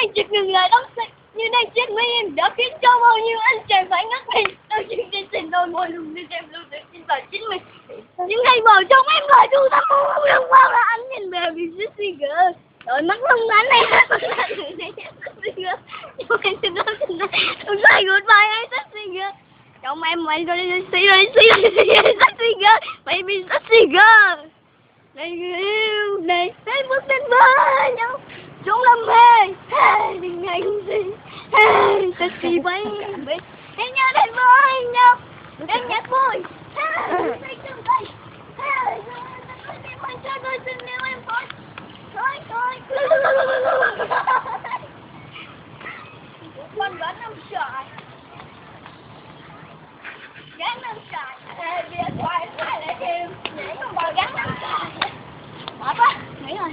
đây chợt ngừng lại đóng xích, như đây chết mấy em đã khiến cho bao nhiêu anh chàng phải ngất ngây. Đôi chuyện trên tình đôi môi luôn đi xem luôn để xin vào chính mình. Những ngày bờ trong em lại thu thăm không được bao là anh nhìn về vì sexy girl. Đôi mắt lung ánh này sexy girl. Nhưng em xin lỗi I'm say goodbye hey sexy girl. Trong em mày rồi sexy girl, baby sexy girl. Này người yêu này hãy bước đến với nhau trong đam mê. Hey đừng ngại gì. Hey sexy baby hãy nhớ đến với nhau em nhạc vui. Hey say chung tay. Hey mình chơi đôi xin yêu em thôi. Thôi con vẫn nằm trời. Gắn nằm trời. Hey bây giờ thoại lại kêu nhảy con bò gắn nằm trời. Mệt quá, nghỉ rồi.